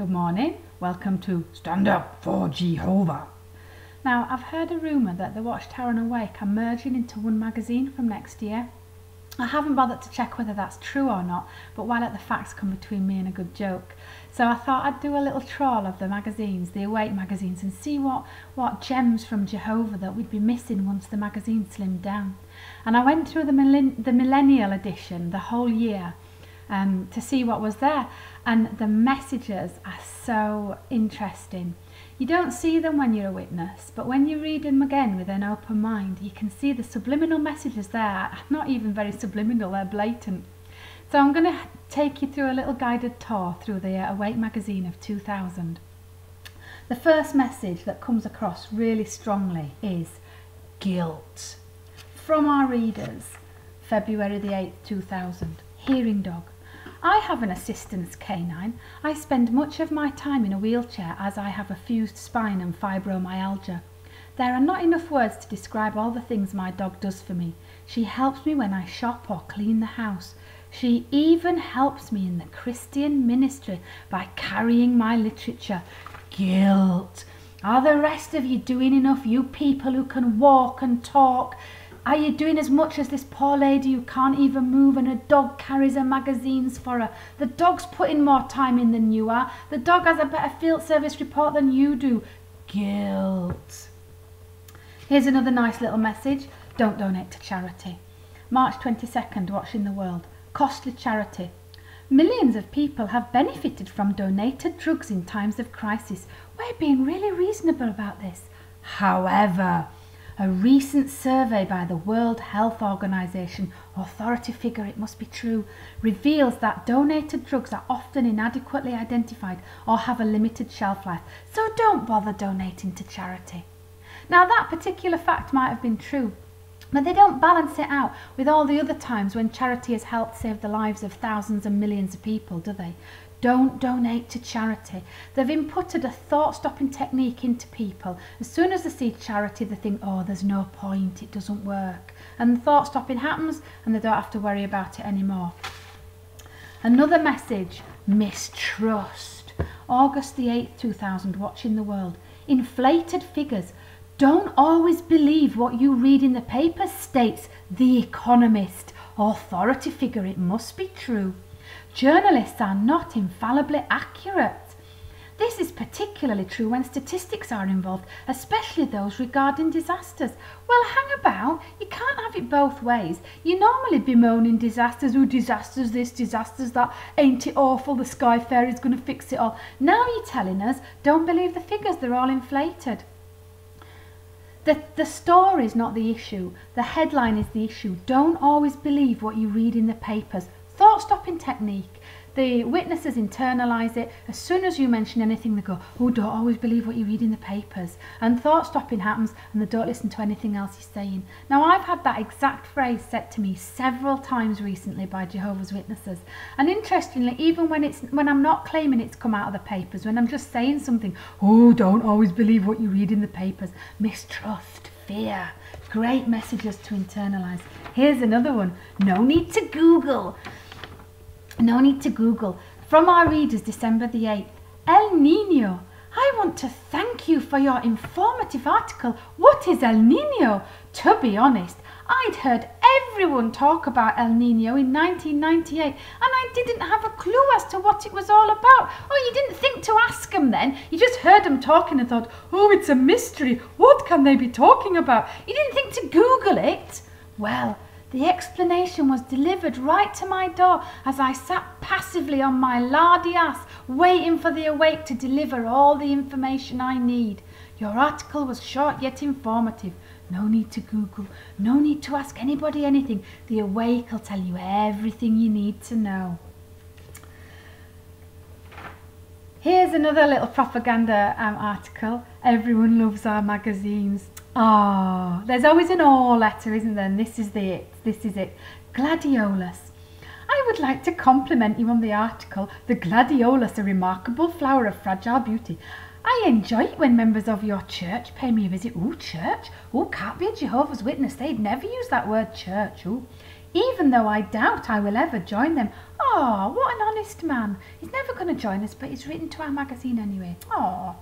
Good morning. Welcome to Stand Up for Jehovah. Now, I've heard a rumour that the Watchtower and Awake are merging into one magazine from next year. I haven't bothered to check whether that's true or not, but why let the facts come between me and a good joke? So I thought I'd do a little trawl of the magazines, the Awake magazines, and see what gems from Jehovah that we'd be missing once the magazine slimmed down. And I went through the millennial edition the whole year to see what was there, and the messages are so interesting. You don't see them when you're a witness, but when you read them again with an open mind, you can see the subliminal messages there are not even very subliminal, they're blatant. So I'm going to take you through a little guided tour through the Awake magazine of 2000. The first message that comes across really strongly is guilt. From our readers, February the 8th, 2000. Hearing dog. I have an assistance canine. I spend much of my time in a wheelchair as I have a fused spine and fibromyalgia. There are not enough words to describe all the things my dog does for me. She helps me when I shop or clean the house. She even helps me in the Christian ministry by carrying my literature. Guilt. Are the rest of you doing enough, you people who can walk and talk? Are you doing as much as this poor lady who can't even move and her dog carries her magazines for her? The dog's putting more time in than you are. The dog has a better field service report than you do. Guilt. Here's another nice little message. Don't donate to charity. March 22nd, Watching the World. Costly charity. Millions of people have benefited from donated drugs in times of crisis. We're being really reasonable about this. However, a recent survey by the World Health Organization, authority figure it must be true, reveals that donated drugs are often inadequately identified or have a limited shelf life. So don't bother donating to charity. Now that particular fact might have been true, but they don't balance it out with all the other times when charity has helped save the lives of thousands and millions of people, do they? Don't donate to charity. They've inputted a thought-stopping technique into people. As soon as they see charity, they think, oh, there's no point, it doesn't work. And the thought-stopping happens and they don't have to worry about it anymore. Another message, mistrust. August the 8th, 2000, Watching the World. Inflated figures. Don't always believe what you read in the papers, states The Economist. Authority figure, it must be true. Journalists are not infallibly accurate. This is particularly true when statistics are involved, especially those regarding disasters. Well, hang about, you can't have it both ways. You normally bemoaning disasters, oh, disasters this, disasters that, ain't it awful, the Sky Fairy's going to fix it all. Now you're telling us, don't believe the figures, they're all inflated. The story's not the issue, the headline is the issue. Don't always believe what you read in the papers. Thought-stopping technique. The witnesses internalise it. As soon as you mention anything, they go, oh, don't always believe what you read in the papers. And thought-stopping happens and they don't listen to anything else you're saying. Now, I've had that exact phrase said to me several times recently by Jehovah's Witnesses. And interestingly, even when I'm not claiming it's come out of the papers, when I'm just saying something, oh, don't always believe what you read in the papers. Mistrust, fear. Great messages to internalise. Here's another one. No need to Google. No need to Google. From our readers, December the 8th. El Nino. I want to thank you for your informative article. What is El Nino? To be honest, I'd heard everyone talk about El Nino in 1998 and I didn't have a clue as to what it was all about. Oh, you didn't think to ask them then? You just heard them talking and thought, oh, it's a mystery. What can they be talking about? You didn't think to Google it? Well, the explanation was delivered right to my door as I sat passively on my lardy ass, waiting for the Awake to deliver all the information I need. Your article was short yet informative. No need to Google, no need to ask anybody anything. The Awake will tell you everything you need to know. Here's another little propaganda article. Everyone loves our magazines. Ah, there's always an or letter, isn't there? And this is it. This is it. Gladiolus. I would like to compliment you on the article. The gladiolus, a remarkable flower of fragile beauty. I enjoy it when members of your church pay me a visit. Ooh, church? Ooh, can't be a Jehovah's Witness. They'd never use that word church. Ooh. even though I doubt I will ever join them. Oh, what an honest man. He's never going to join us, but he's written to our magazine anyway. Oh.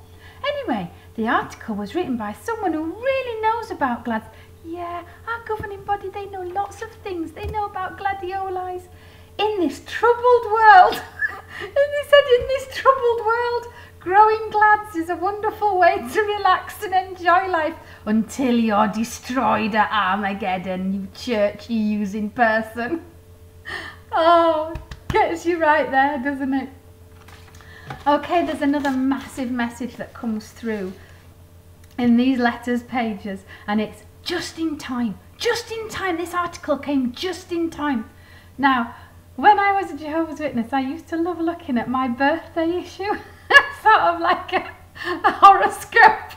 Anyway, the article was written by someone who really knows about glads. Yeah, our governing body, they know lots of things. They know about gladioli. In this troubled world, and he said, in this troubled world, growing glads is a wonderful way to relax and enjoy life until you're destroyed at Armageddon, you churchy using person. Oh, gets you right there, doesn't it? Okay, there's another massive message that comes through in these letters pages, and it's just in time. Just in time. This article came just in time. Now, when I was a Jehovah's Witness, I used to love looking at my birthday issue, sort of like a horoscope.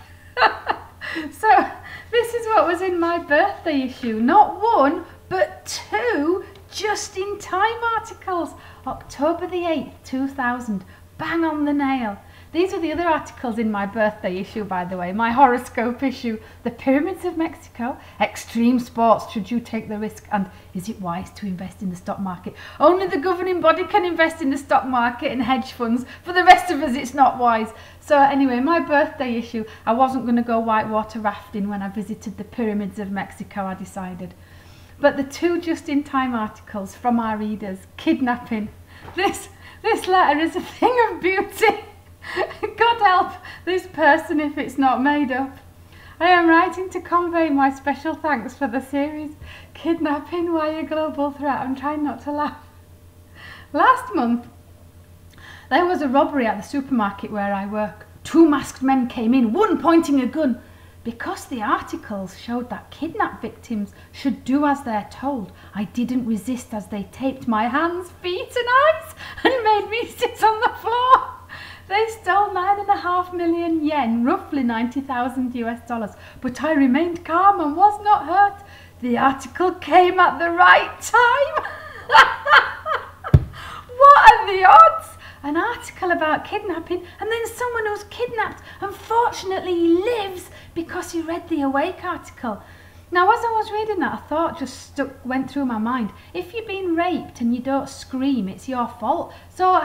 So this is what was in my birthday issue. Not one, but two just-in-time articles. October the 8th, 2000. Bang on the nail. These are the other articles in my birthday issue, by the way, my horoscope issue. The Pyramids of Mexico, extreme sports, should you take the risk, and is it wise to invest in the stock market? Only the governing body can invest in the stock market and hedge funds. For the rest of us, it's not wise. So anyway, my birthday issue, I wasn't going to go whitewater rafting when I visited the Pyramids of Mexico, I decided. But the two just-in-time articles from our readers, kidnapping. This letter is a thing of beauty. God help this person if it's not made up. I am writing to convey my special thanks for the series Kidnapping, Why a Global Threat. I'm trying not to laugh. Last month, there was a robbery at the supermarket where I work. 2 masked men came in, one pointing a gun. Because the articles showed that kidnapped victims should do as they're told, I didn't resist as they taped my hands, feet and eyes and made me sit on the floor. They stole 9.5 million yen, roughly $90,000, but I remained calm and was not hurt. The article came at the right time. What are the odds? An article about kidnapping, and then someone who's kidnapped. Unfortunately, he lives because he read the Awake article. Now, as I was reading that, a thought just went through my mind. If you've been raped and you don't scream, it's your fault. So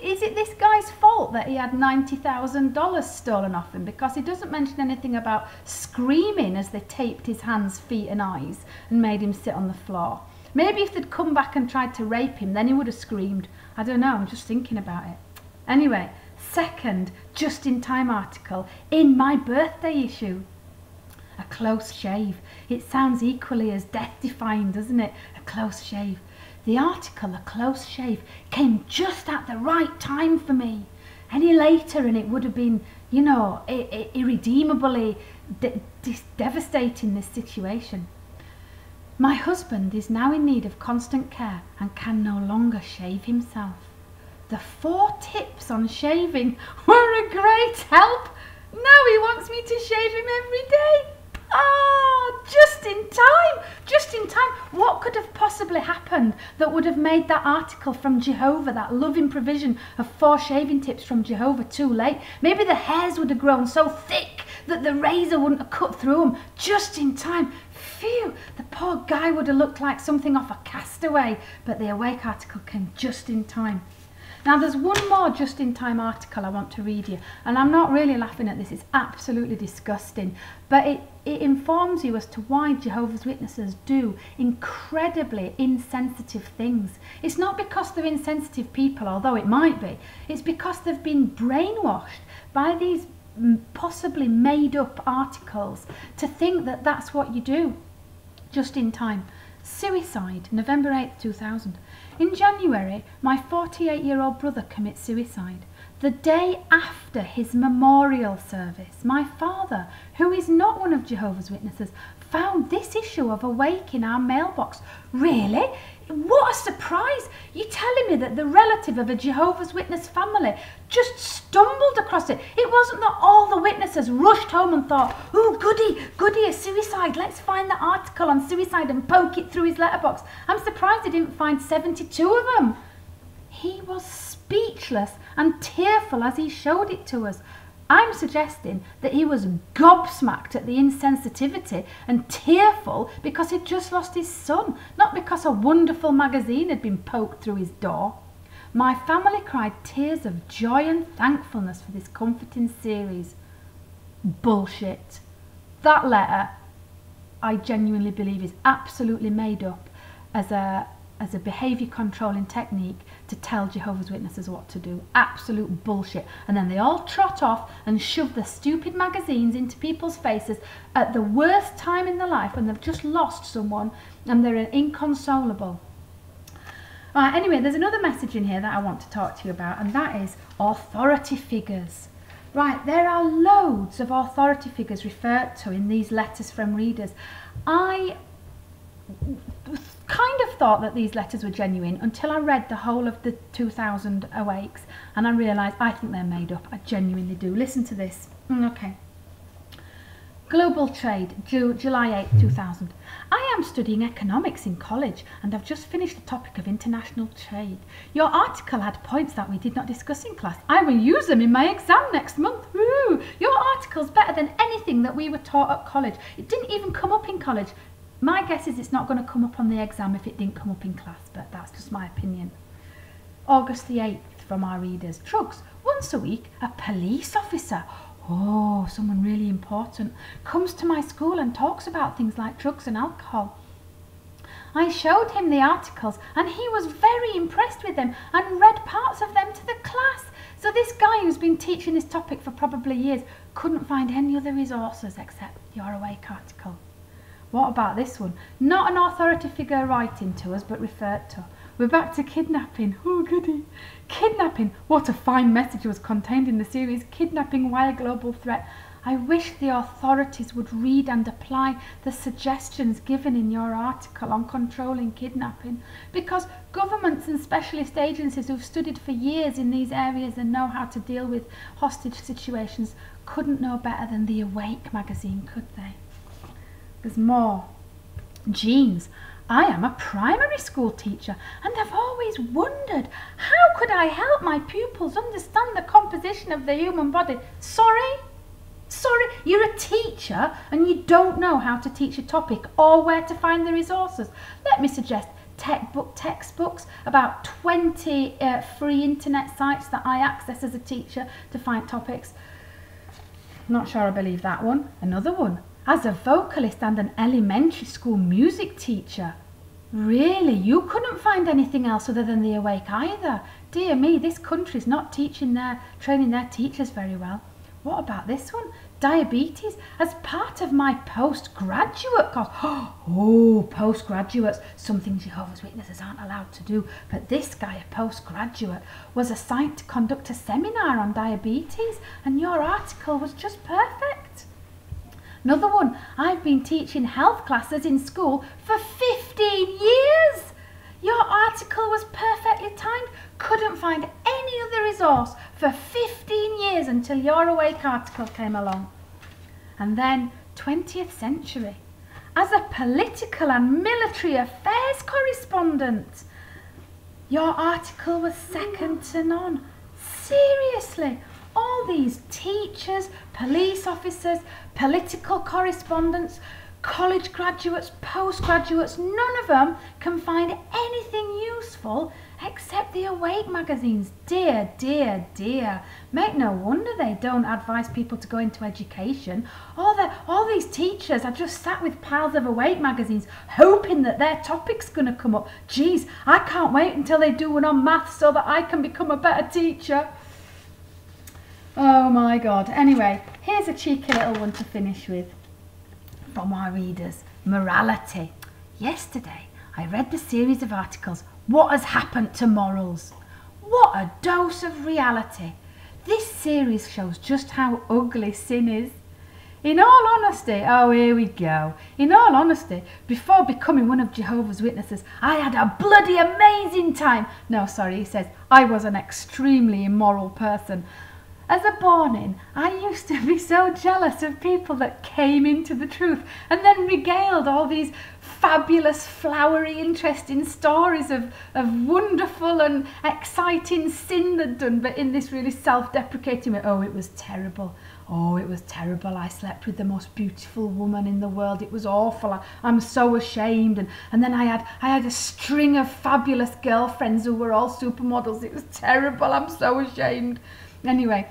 is it this guy's fault that he had $90,000 stolen off him? Because he doesn't mention anything about screaming as they taped his hands, feet and eyes and made him sit on the floor. Maybe if they'd come back and tried to rape him, then he would have screamed. I don't know, I'm just thinking about it. Anyway, second just-in-time article in my birthday issue. A close shave. It sounds equally as death-defying, doesn't it? A close shave. The article, A Close Shave, came just at the right time for me. Any later and it would have been, you know, irredeemably devastating, this situation. My husband is now in need of constant care and can no longer shave himself. The 4 tips on shaving were a great help. Now he wants me to shave him every day. Ah, just in time, just in time. What could have possibly happened that would have made that article from Jehovah, that loving provision of 4 shaving tips from Jehovah, too late? Maybe the hairs would have grown so thick that the razor wouldn't have cut through them. Just in time. Phew, the poor guy would have looked like something off a Castaway, but the Awake article came just in time. Now there's one more just-in-time article I want to read you, and I'm not really laughing at this, it's absolutely disgusting, but it informs you as to why Jehovah's Witnesses do incredibly insensitive things. It's not because they're insensitive people, although it might be, it's because they've been brainwashed by these possibly made-up articles to think that that's what you do. Just in time. Suicide, November 8th, 2000. In January, my 48-year-old brother commits suicide. The day after his memorial service, my father, who is not one of Jehovah's Witnesses, found this issue of Awake in our mailbox. Really? What a surprise! You're telling me that the relative of a Jehovah's Witness family just stumbled across it. It wasn't that all the witnesses rushed home and thought, oh, goody, a suicide. Let's find the article on suicide and poke it through his letterbox. I'm surprised he didn't find 72 of them. He was speechless and tearful as he showed it to us. I'm suggesting that he was gobsmacked at the insensitivity and tearful because he'd just lost his son, not because a wonderful magazine had been poked through his door. My family cried tears of joy and thankfulness for this comforting series. Bullshit. That letter, I genuinely believe, is absolutely made up as a behaviour controlling technique to tell Jehovah's Witnesses what to do. Absolute bullshit. And then they all trot off and shove the stupid magazines into people's faces at the worst time in their life when they've just lost someone and they're inconsolable. Right, anyway, there's another message in here that I want to talk to you about, and that is authority figures. Right, there are loads of authority figures referred to in these letters from readers. I kind of thought that these letters were genuine until I read the whole of the 2000 Awakes, and I realised I think they're made up. I genuinely do. Listen to this. Okay. Global Trade, July 8, 2000. I am studying economics in college and I've just finished the topic of international trade. Your article had points that we did not discuss in class. I will use them in my exam next month. Woo! Your article's better than anything that we were taught at college. It didn't even come up in college. My guess is it's not going to come up on the exam if it didn't come up in class, but that's just my opinion. August the 8th from our readers. Drugs. Once a week, a police officer, oh, someone really important, comes to my school and talks about things like drugs and alcohol. I showed him the articles and he was very impressed with them and read parts of them to the class. So this guy who's been teaching this topic for probably years couldn't find any other resources except your Awake article. What about this one? Not an authority figure writing to us, but referred to. We're back to kidnapping. Oh, goody. Kidnapping. What a fine message was contained in the series, Kidnapping Why a Global Threat. I wish the authorities would read and apply the suggestions given in your article on controlling kidnapping, because governments and specialist agencies who've studied for years in these areas and know how to deal with hostage situations couldn't know better than the Awake magazine, could they? There's more. Genes. I am a primary school teacher and I've always wondered, how could I help my pupils understand the composition of the human body? Sorry, you're a teacher and you don't know how to teach a topic or where to find the resources. Let me suggest textbooks, about 20 free internet sites that I access as a teacher to find topics. Not sure I believe that one. Another one. As a vocalist and an elementary school music teacher. Really? You couldn't find anything else other than the Awake either? Dear me, this country's not training their teachers very well. What about this one? Diabetes. As part of my postgraduate course. Oh, postgraduates. Something Jehovah's Witnesses aren't allowed to do. But this guy, a postgraduate, was assigned to conduct a seminar on diabetes, and your article was just perfect. Another one, I've been teaching health classes in school for 15 years. Your article was perfectly timed. Couldn't find any other resource for 15 years until your Awake article came along. And then 20th century. As a political and military affairs correspondent, your article was second to none. Seriously. All these teachers, police officers, political correspondents, college graduates, postgraduates, none of them can find anything useful except the Awake magazines. Dear, dear, dear. Make no wonder they don't advise people to go into education. All these teachers are just sat with piles of Awake magazines hoping that their topic's going to come up. Geez, I can't wait until they do one on maths so that I can become a better teacher. Oh my God. Anyway, here's a cheeky little one to finish with from our readers. Morality. Yesterday, I read the series of articles, What Has Happened to Morals? What a dose of reality. This series shows just how ugly sin is. In all honesty, oh, here we go. In all honesty, before becoming one of Jehovah's Witnesses, I had a bloody amazing time. No, sorry, he says, I was an extremely immoral person. as a born-in, I used to be so jealous of people that came into the truth and then regaled all these fabulous, flowery, interesting stories of wonderful and exciting sin they'd done, but in this really self-deprecating way. Oh, it was terrible. Oh, it was terrible. I slept with the most beautiful woman in the world. It was awful. I'm so ashamed. And then I had a string of fabulous girlfriends who were all supermodels. It was terrible. I'm so ashamed. Anyway,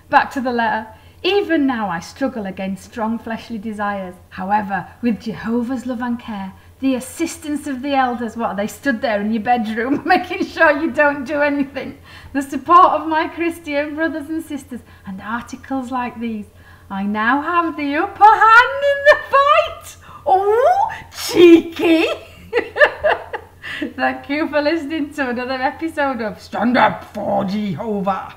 back to the letter. Even now I struggle against strong fleshly desires. However, with Jehovah's love and care, the assistance of the elders, they stood there in your bedroom making sure you don't do anything, the support of my Christian brothers and sisters, and articles like these, I now have the upper hand in the fight. Oh, cheeky! Thank you for listening to another episode of Stand Up for Jehovah.